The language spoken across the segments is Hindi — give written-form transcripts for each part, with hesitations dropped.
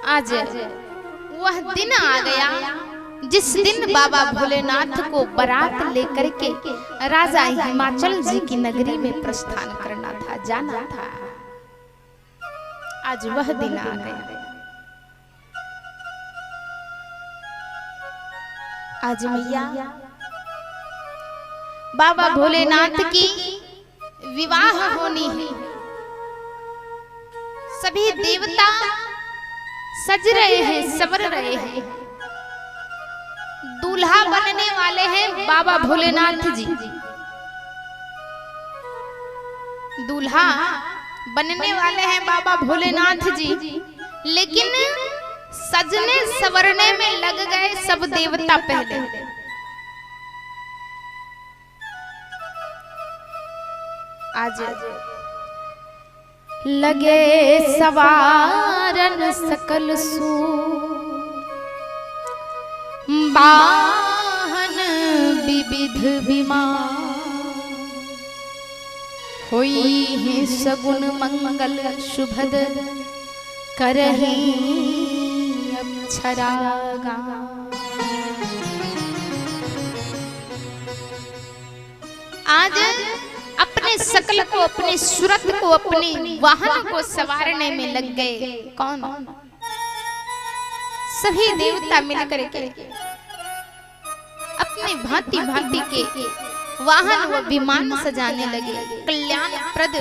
आज वह दिन आ गया जिस दिन बाबा भोलेनाथ को बारात लेकर के राजा हिमाचल जी की नगरी में प्रस्थान करना था, जाना था। आज वह दिन आ गया। आज मैया बाबा भोलेनाथ की विवाह होनी है। सभी देवता सज रहे हैं, संवर रहे हैं। दूल्हा बनने वाले हैं बाबा भोलेनाथ जी। दूल्हा बनने वाले हैं बाबा भोलेनाथ जी, लेकिन सजने संवरने में लग गए सब देवता पहले। आज लगे सवारन सकल सूर, वाहन विविध विमान, होई है सगुन मंगल शुभद, करहि अक्षरा गान। आज अपने सकल को, अपने सूरत को, अपने वाहन को सवारने में लग गए। कौन? सभी देवता मिलकर के अपने भांति भांति के वाहन व विमान सजाने लगे। कल्याण प्रद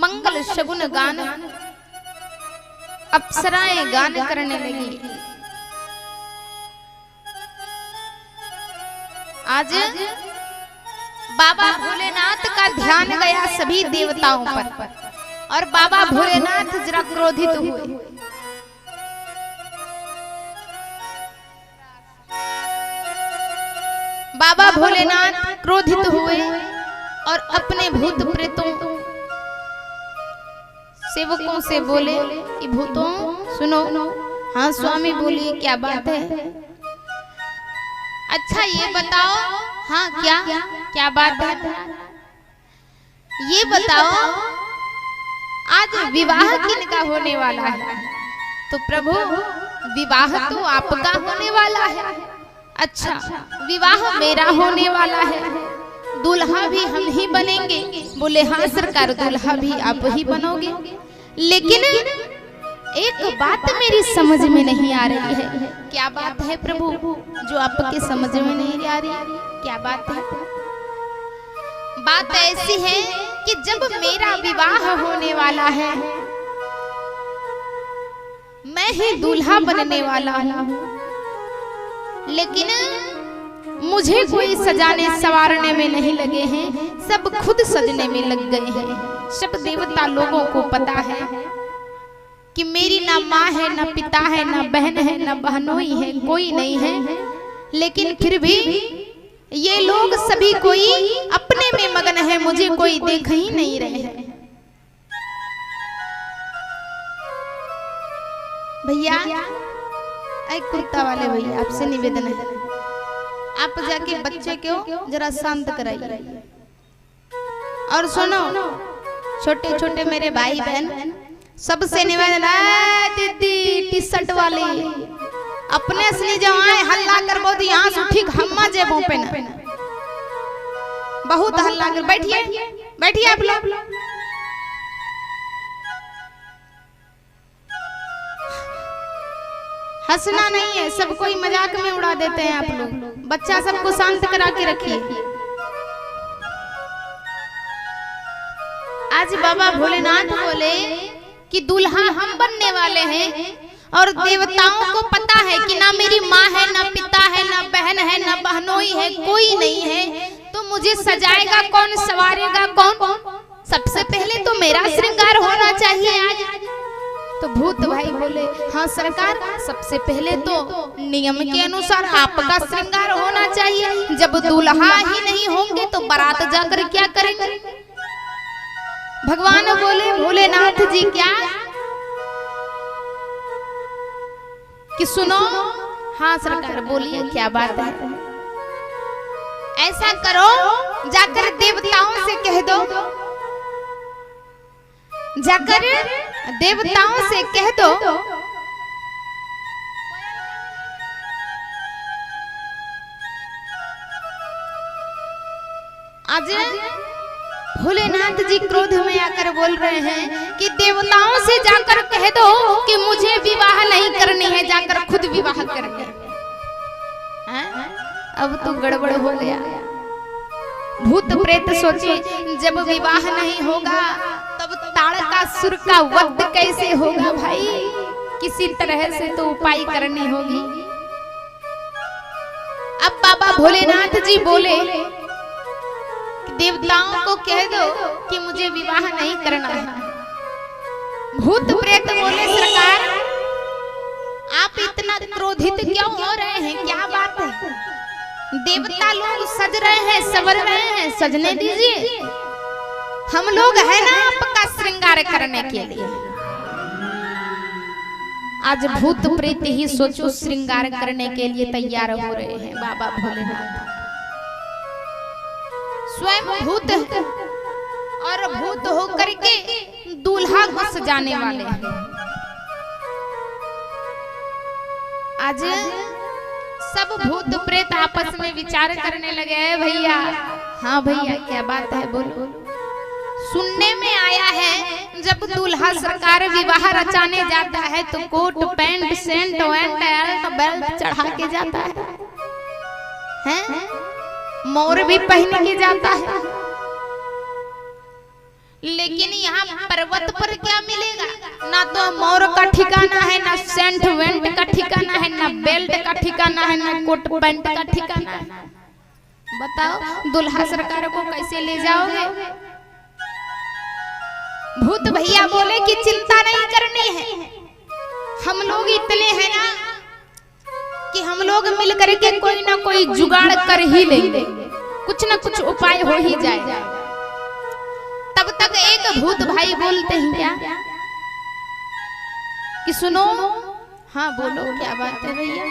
मंगल शगुन गान अप्सराएं गान करने लगी। आज बाबा भोलेनाथ का ध्यान गया सभी देवताओं पर और बाबा भोलेनाथ जरा क्रोधित हुए। बाबा भोलेनाथ क्रोधित हुए और अपने भूत प्रेतों सेवकों से बोले कि भूतों सुनो। हाँ स्वामी बोलिए, क्या बात है? अच्छा ये बताओ। हाँ क्या बात है? ये बताओ आज विवाह किनका होने वाला है? तो प्रभु विवाह तो आपका होने वाला है। अच्छा विवाह मेरा होने वाला है, दूल्हा भी हम ही बनेंगे। बोले हाँ सरकार, दूल्हा भी आप ही बनोगे। लेकिन एक बात मेरी समझ में नहीं आ रही है। क्या बात है प्रभु जो आपके समझ में नहीं आ रही? क्या बात है? बात ऐसी है कि जब मेरा विवाह होने वाला है, मैं ही दूल्हा बनने वाला हूँ, लेकिन मुझे कोई सजाने संवारने में नहीं लगे हैं, सब खुद सजने में लग गए हैं। सब देवता लोगों को पता है कि मेरी ना माँ है, ना पिता है, ना बहन है, ना बहनोई है, कोई नहीं है। लेकिन फिर भी ये लोग सभी कोई अपने में मगन है, मुझे कोई देख ही नहीं रहे हैं। भैया, कुर्ता वाले भैया, आपसे निवेदन है, आप जाके बच्चे को जरा शांत कराइए। और सुनो छोटे छोटे मेरे भाई बहन, सबसे निवेदन है, दीदी टी शर्ट वाली अपने असली जवाएं हल्ला कर बहुत यहाँ से ठीक हम्मा जेबों पे ना बहुत हल्ला कर। बैठिए बैठिए आप लोग। हंसना नहीं है, सब कोई मजाक में उड़ा देते हैं आप लोग। बच्चा सबको शांत करा के रखिए। आज बाबा भोलेनाथ बोले कि दूल्हा हम बनने वाले हैं और देवताओं को पता है कि ना मेरी माँ है, ना पिता है, ना बहन है, ना बहनोई है, कोई नहीं है। तो मुझे सजाएगा कौन, सवारेगा कौन? सबसे पहले तो मेरा श्रृंगार होना चाहिए आज। तो भूत भाई बोले हाँ सरकार, सबसे पहले तो नियम के अनुसार आपका श्रृंगार होना चाहिए। जब दूल्हा ही नहीं होंगे तो बारात जाकर क्या करेंगे? भगवान बोले भोलेनाथ जी क्या कि सुनो। हाँ सरकार बोलिए, क्या बात है? ऐसा करो, जाकर देवताओं से कह दो, जाकर देवताओं से कह दो आज भोलेनाथ जी क्रोध में आकर बोल रहे हैं कि देवताओं से जाकर कह दो कि मुझे विवाह नहीं करनी है, जाकर खुद विवाह करके। अब तो गड़बड़ हो गया। भूत प्रेत सोचे जब विवाह नहीं होगा तब ताड़कासुर का वध कैसे होगा भाई, किसी तरह से तो उपाय करनी होगी। अब बाबा भोलेनाथ जी बोले देवताओं को कह दो कि मुझे विवाह नहीं करना है। भूत प्रेत बोले सरकार आप इतना क्रोधित क्यों हो रहे हैं, क्या बात है? देवता लोग सज रहे हैं, सवर रहे हैं, सजने दीजिए, हम लोग है ना आपका श्रृंगार करने के लिए। आज भूत प्रेत ही सोचो श्रृंगार करने के लिए तैयार हो रहे हैं। बाबा भोलेनाथ स्वयं भूत है और भूत होकर के दूल्हा घुस जाने वाले हैं। आज सब भूत प्रेत आपस में विचार करने लगे हैं भैया। हाँ भैया क्या बात है बोलो। सुनने में आया है जब दूल्हा सरकार विवाह रचाने जाता है तो कोट पैंट सेंट वेंट बेल्ट चढ़ा के जाता है? मोर भी पहन के जाता है। लेकिन यहाँ पर्वत पर क्या मिलेगा? ना तो मोर का ठिकाना है, ना सेंट वेंट का ठिकाना है, ना बेल्ट का ठिकाना है, ना कोट पैंट का ठिकाना है। बताओ दूल्हा सरकार को कैसे ले जाओगे? भूत भैया बोले कि चिंता नहीं करनी है, हम लोग इतने हैं ना कि हम लोग मिलकर के कोई ना कोई जुगाड़ कर ही लेंगे, कुछ ना कुछ उपाय हो ही जाएगा। तब तक एक भूत भाई बोलते हैं क्या कि सुनो। हाँ बोलो क्या बात है भैया?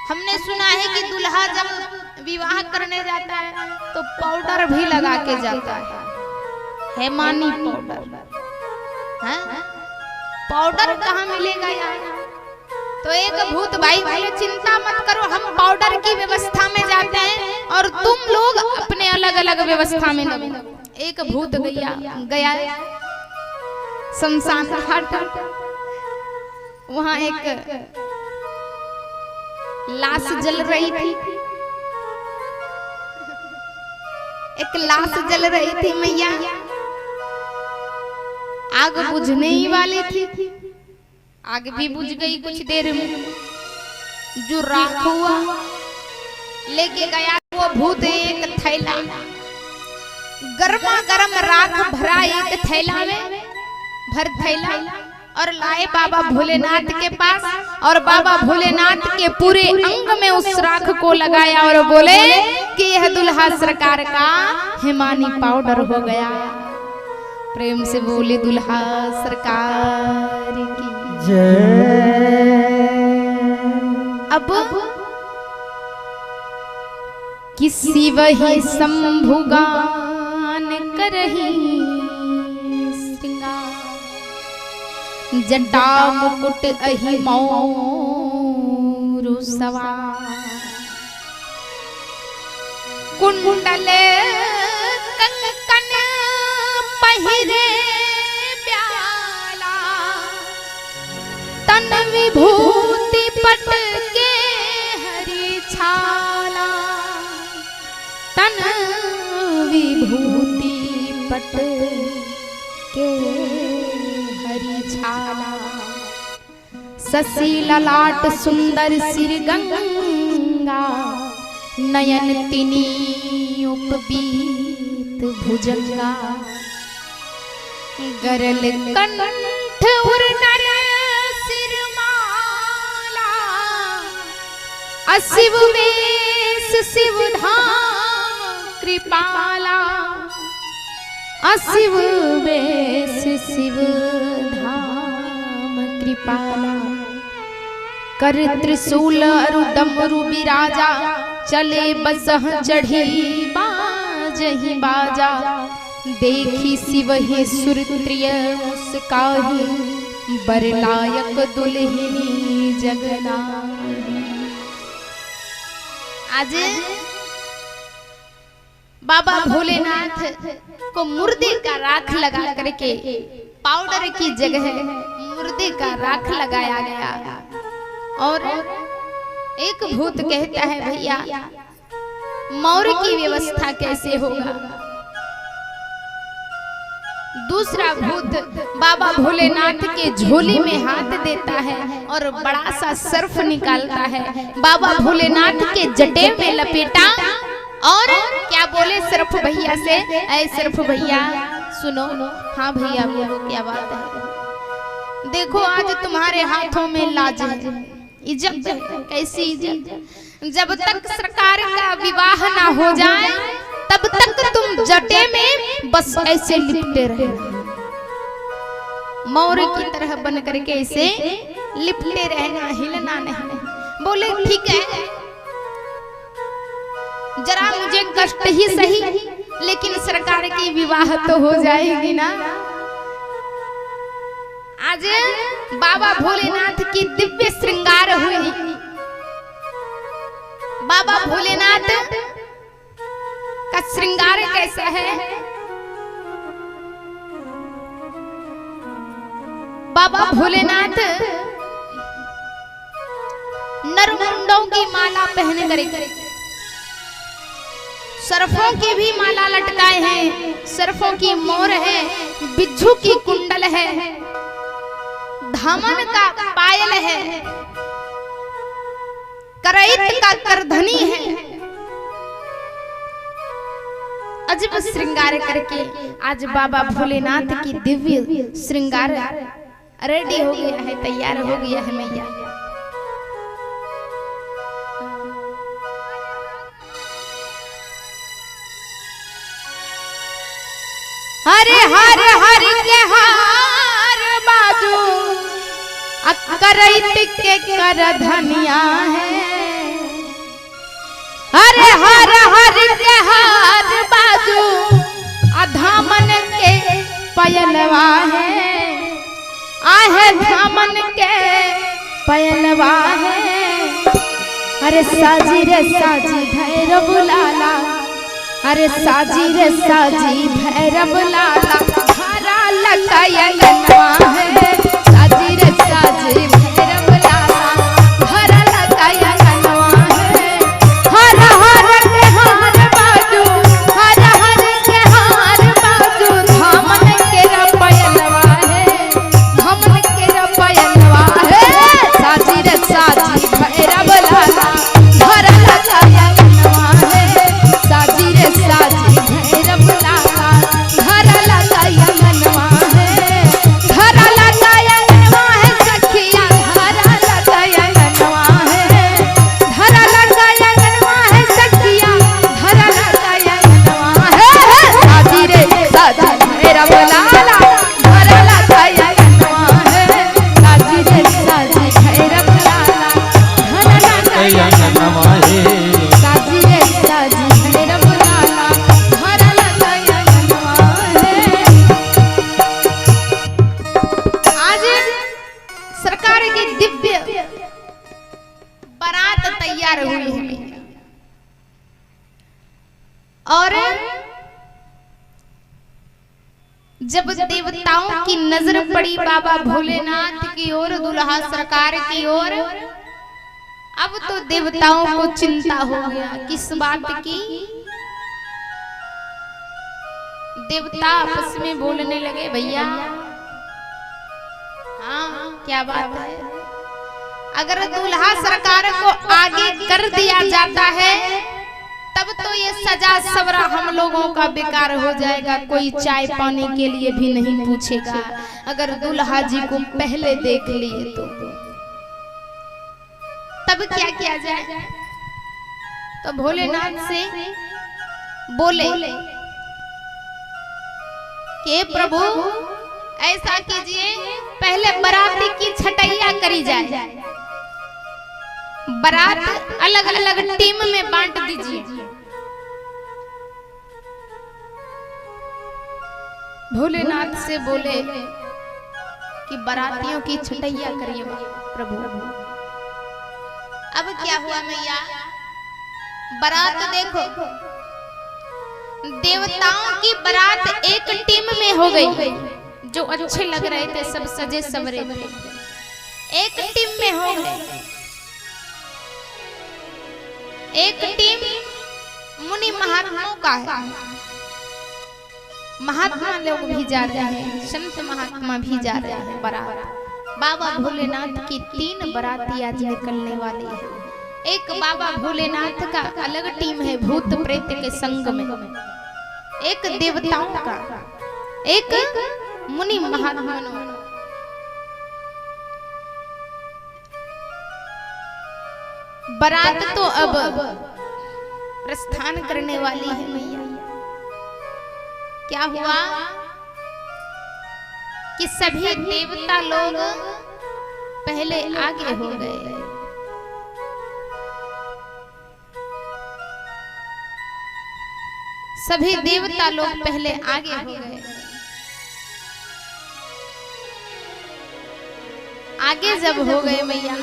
हमने सुना है कि दूल्हा जब विवाह करने जाता है तो पाउडर भी लगा के जाता है, हेमानी पाउडर। पाउडर कहाँ मिलेगा यार? तो एक भूत भाई बोले चिंता मत करो, हम पाउडर की व्यवस्था में जाते हैं और तुम लोग अपने अलग अलग व्यवस्था में लगो। एक भूत गया शमशान घाट, वहां एक लाश जल रही थी, एक लाश जल रही थी मैया, आग बुझने ही वाली थी। आग भी बुझ गई कुछ देर में। जो राख हुआ लेके गया वो भूत एक थैला, गर्मा गर्म राख भरा एक थैला में भर थैला और लाए बाबा भोलेनाथ के पास। और बाबा भोलेनाथ के पूरे अंग में उस राख को लगाया और बोले कि यह दूल्हा सरकार का हेमानी पाउडर हो गया। प्रेम से बोले दूल्हा सरकार की जय। अब किसी वही शंभुगान करही श्रृंगार, जटा मुकुट अहि मोरु सवार, कुंडल कंकन पहिरे प्याला, तन विभूति पट के हरि छाला, तन विभूति पट के हरि छाला, शशि ललाट सुंदर सिर गंगा, नयन तिनी उपबीत भुजंगा, गरल कंठ उर नर सिरमाला, अशिव वेश शिव धाम कृपाला, अशिव वेश शिव धाम कृपाला, कर त्रिशूल अरु डमरू बिराजा, चले बसह चढ़ी बाजहि बाजा, देखी शिव ही सुरप्रिय मुस्काही, बरलायक दुल्हनी जगनारी। आज बाबा भोलेनाथ को मुर्दे का राख लगा करके पाउडर की जगह मुर्दे का राख लगाया गया। और एक भूत कहता है भैया मौर की व्यवस्था कैसे होगा। दूसरा भूत बाबा भोलेनाथ के झोली में हाथ देता है और बड़ा सा सर्फ निकालता है, बाबा भोलेनाथ के जटे में लपेटा और क्या बोले सर्फ भैया से, ऐ सर्फ भैया सुनो। हाँ भैया बोलो क्या बात है। देखो आज तुम्हारे हाथों में लाज है, इज्जत है। कैसी इज्जत? जब तक सरकार का विवाह ना हो जाए तब तक तुम जटे में बस ऐसे लिपटे रहे, मोर की तरह बन करके ऐसे लिपटे रहना, हिलना नहीं। बोले ठीक है, जरा मुझे कष्ट ही सही, लेकिन सरकार की विवाह तो हो जाएगी ना। आज बाबा भोलेनाथ की दिव्य श्रृंगार हुई। बाबा भोलेनाथ का श्रृंगार कैसा है? बाबा भोलेनाथ नरमुंडों की माला पहन कर, सर्फों की भी माला लटकाए हैं, सर्फों की मोर है, बिच्छू की कुंडल है, धामन का पायल है, करैत का करधनी है। अजब श्रृंगार करके आज बाबा भोलेनाथ की दिव्य श्रृंगार रेडी हो गया है, तैयार हो गया है मैया। हरे हरे हरि के हार बाजू करैत के कर धनिया है। हरे हर हर के हार बाजू धामन के पयलवा है, आहे धामन के पयलवा है। अरे साजी रे साजी भैरव लाला, अरे साजी रे साजी भैरव लाला, हरा लकायनवा है। साजी रे साजी भैरव लाला, हरा लकायनवा है। हर हर के हार बाजू, हर हर के हार बाजू धामन के रपयलवा है, धामन के रपयलवा है। साजी रे साजी भैरव लाला, हरा लकायनवा है। साजी रे साजी भैरव लाला, हरा लकायनवा है, हरा लकायनवा है। सखिया हरा लकायनवा है, हरा लकायनवा है। सखिया हरा लकायनवा है। साजी रे साजी भैरव लाला, हरा लकायनवा है। साजी रे साजी भैरव लाला, हरा लकायनवा है। साजी रे साजी भैरव लाला, हरा लकायनवा है। आज सरकार की दिव्य बारात तैयार हुई है और जब देवताओं की नजर पड़ी बाबा भोलेनाथ की ओर, दुल्हा सरकार की ओर, अब तो देवताओं को चिंता हो गया। किस बात की? देवता आपस में बोलने लगे, भैया हाँ क्या बात है, अगर दुल्हा सरकार को आगे कर दिया जाता है तब तो ये सजा सवरा हम लोगों का बेकार हो जाएगा, कोई चाय पानी के लिए भी नहीं पूछेगा। अगर दुल्हा जी को पहले देख लिए तो तब क्या किया जाए? तो भोलेनाथ से बोले कि प्रभु ऐसा कीजिए, पहले बराती की छटैया करी जाए, बारात अलग अलग टीम में बांट दीजिए। भोलेनाथ से बोले कि बारातियों की छटैया करिए प्रभु। अब क्या हुआ मैया? बारात देखो देवताओं की बारात एक टीम में हो गई। जो अच्छे लग रहे थे, सब सजे सवरे थे, एक टीम में हो गए। एक टीम मुनि महात्माओं का है, महात्मा लोग भी जा रहे हैं, संत महात्मा भी जा रहे हैं बारात। बाबा भोलेनाथ की 3 बाराती आज निकलने वाली है। एक बाबा भोलेनाथ का अलग टीम है भूत प्रेत के संग में, एक देवताओं का, एक मुनि महात्माओं। बारात तो अब प्रस्थान करने वाली है मैया। क्या हुआ कि सभी देवता लोग पहले आगे हो गए। सभी देवता लोग पहले आगे हो गए। आगे जब हो गए मैया,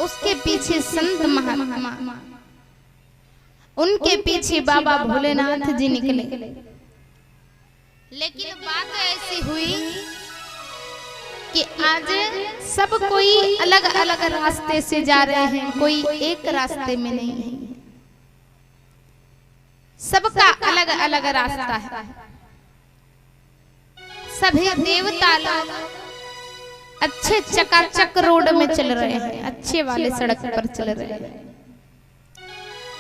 उसके पीछे संत महात्मा, उनके पीछे बाबा भोलेनाथ जी निकले। लेकिन बात ऐसी हुई कि आज सब कोई अलग अलग रास्ते से जा रहे हैं, कोई एक रास्ते में नहीं है, सबका अलग अलग रास्ता है। सभी देवता लोग अच्छे चकाचक रोड में चल रहे हैं, अच्छे वाले सड़क पर चल रहे हैं।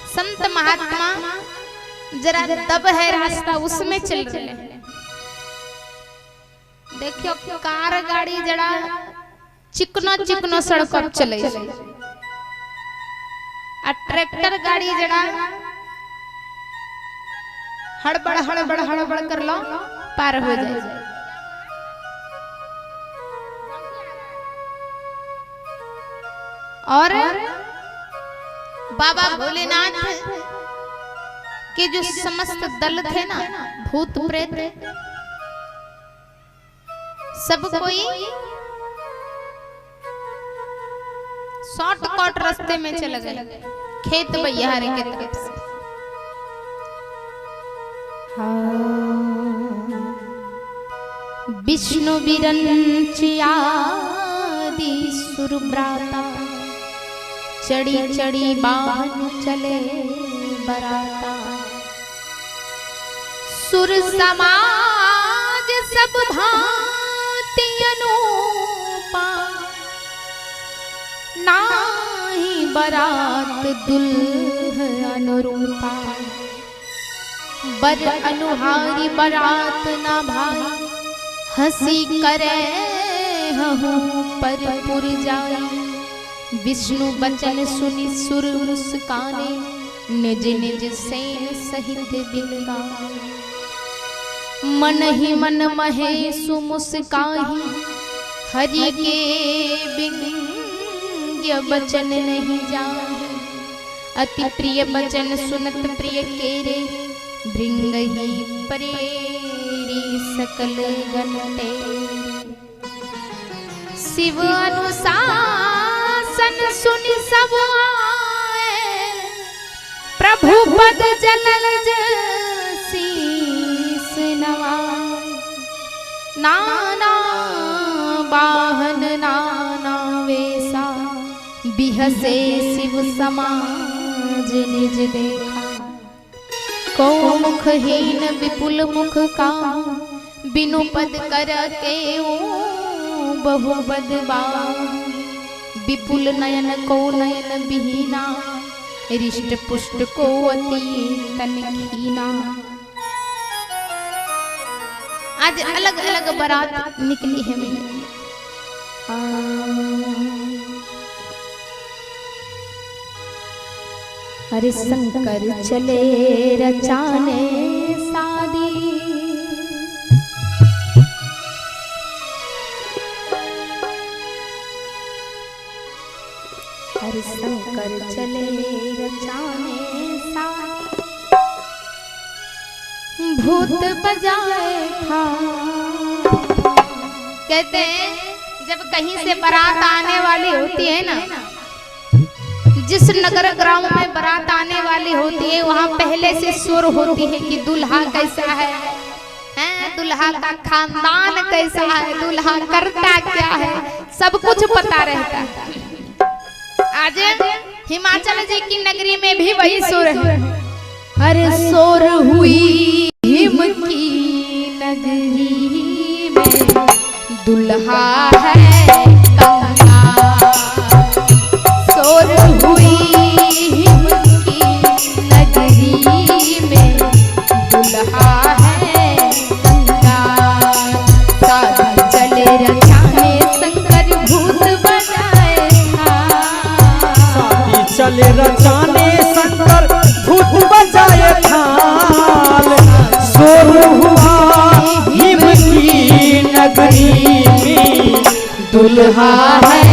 संत महात्मा जरा दब है रास्ता, उसमें चल रहे हैं। देखियो कार गाड़ी जरा चिकनो चिकनो सड़क पर चले, ट्रैक्टर गाड़ी जरा हड़बड़ हड़बड़ हड़बड़ कर लो, पार हो जाए। और बाबा भोलेनाथ के जो समस्त दल थे ना, भूत प्रेत, सब कोई शॉर्टकट रास्ते में चले गए, खेत बहियारे के तरफ से। विष्णु विरंची आदि सुरब्राता, चढ़ी चढ़ी बाहन चले बराता। सुर समाज सब भांति अनूपा, नाही बरात दुल्ह अनुरूपा। बर अनुहारी बरात ना भाई, हंसी करे हूँ पर पुर जाए। विष्णु बचन सुनि सुर मुस्काने, निज निज सेन सहित बिन गाए। मन ही मन महेशु मुस्काही, हरि के बिन बचन नहीं जाए। अति प्रिय बचन सुनत प्रिय केरे, भृंग ही परेरी सकल गण तेरे। शिव अनुशासन सुनि सब आए, प्रभु पद जलल शीस नवाए। नाना वाहन नाना वेशा, बिहसे शिव समाज निज देखा। को मुखहीन विपुल मुख का, बिनु पद कर के बहु बदबा। विपुल नयन को नयन बिहीना, रिष्ट पुष्ट को अति तन खीना। आज अलग अलग बारात निकली है मैया। हरि शंकर चले रचाने शादी, हरि शंकर चले रचाने शादी। भूत बजाए था, कहते हैं जब कहीं से बारात आने वाली होती है ना, जिस नगर ग्राम में बारात आने वाली होती है वहाँ पहले से शोर होती है कि दूल्हा कैसा है, दूल्हा का खानदान कैसा है, दूल्हा करता क्या है, सब कुछ पता रहता है। आज हिमाचल जी की नगरी में भी वही शोर है। अरे शोर हुई हिम की नगरी में दूल्हा है कंगाल, शोर हुई हिम की नगरी में दूल्हा है कंगाल। साधु चले रचाने शंकर भूत बजाए साथी चले रचाने शंकर भूत बजाए थाल, शोर हुआ हिम की नगरी में दूल्हा है